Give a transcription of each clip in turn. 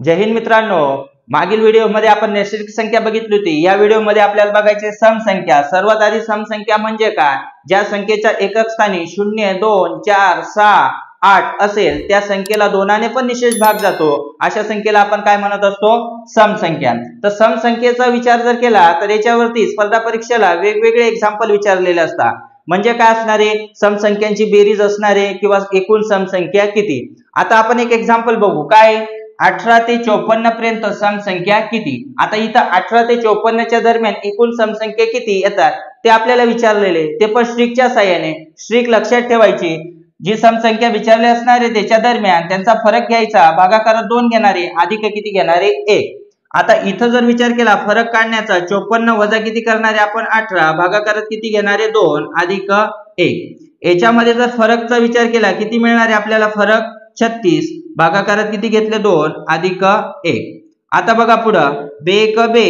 जय हिंद मित्रांनो, मागील व्हिडिओमध्ये आपण नैसर्गिक संख्या बघितली होती। या व्हिडिओमध्ये आपल्याला बघायचे सम संख्या। सर्वात आधी सम संख्या म्हणजे काय? ज्या संख्येच्या एकक स्थानी 0, 2, 4, 6, 8 असेल त्या संख्येला 2 ने पण निशेष भाग जातो, अशा संख्येला आपण काय म्हणत असतो? सम संख्या। तर सम संख्येचा विचार जर केला तर याच्यावरती स्पर्धा परीक्षेला वेगवेगळे एक्झाम्पल विचारलेले असतात। म्हणजे काय असणारे? सम संख्यांची बेरीज असणारे किंवा एकूण सम संख्या किती। आता आपण एक एक्झाम्पल बघू। काय? 18 ते 54 पर्यंत सम संख्या किती। आता इथं 18 ते 54 च्या दरम्यान एकूण सम संख्या किती येतात ते आपल्याला विचारलेले, ते पण स्ट्रिकच्या साहाय्याने। स्ट्रिक लक्षात ठेवायची, जी सम संख्या विचारली असणार आहे त्याच्या दरम्यान त्यांचा फरक घ्यायचा, भागाकारात 2 घेणारे, अधिक किती घेणारे 1। आता इथं जर विचार केला फरक काढण्याचा, 54 वजा किती करणारे आपण 18, भागाकारात किती घेणारे 2, अधिक 1। याच्यामध्ये जर फरकचा विचार केला किती मिळणार आहे आपल्याला? फरक 36, भागाकारात किती घेतले 2, अधिक 1। आता बघा पुढं, बे एक बे,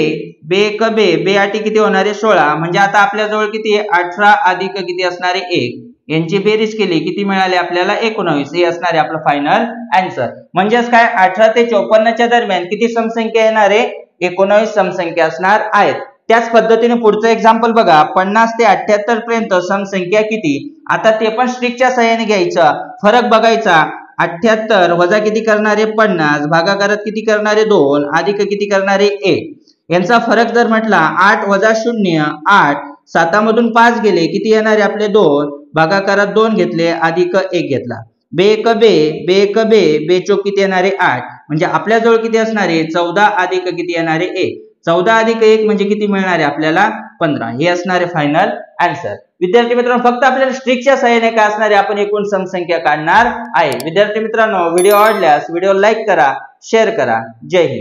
बे एक बे, बे आठी किती होणार आहे 16। म्हणजे आता आपल्या जवळ किती आहे? 18 अधिक किती असणार आहे 1, यांची बेरीज केली किती मिळाले आपल्याला? 19। हे असणार आहे आपलं फायनल आन्सर। म्हणजेच काय? 18 ते 54 च्या दरम्यान किती समसंख्या येणार आहे? 19 समसंख्या असणार आहेत। त्याच पद्धतीने पुढचं एक्झाम्पल बघा, 50 ते 78 पर्यंत समसंख्या किती। आता ते पण स्ट्रिकच्या साहाय्याने घ्यायचं, फरक बघायचा, 78 वजा किती करणारे 50, भागाकारात किती करणारे 2, अधिक किती करणारे 1। यांचा फरक जर म्हटला 8 वजा 0, 8, 7 मधून 5 गेले किती येणारे आपले 2, भागाकारात 2 घेतले, अधिक 1 घेतला। बे एक बे, बे एक बे, बे चौक किती येणारे 8। म्हणजे आपल्या जवळ किती असणारे? 14 अधिक किती येणारे 1, 14 अधिक 1 म्हणजे किती मिळणारे आपल्याला? 15। हे असणारे फायनल आन्सर। विद्यार्थी मित्रांनो, फक्त आपल्याला स्ट्रिकच्या साहाय्याने काय असणारे? आपण एकूण समसंख्या काढणार आहे। विद्यार्थी मित्रांनो, व्हिडिओ आवडल्यास व्हिडिओ लाईक करा, शेअर करा। जय हिंद।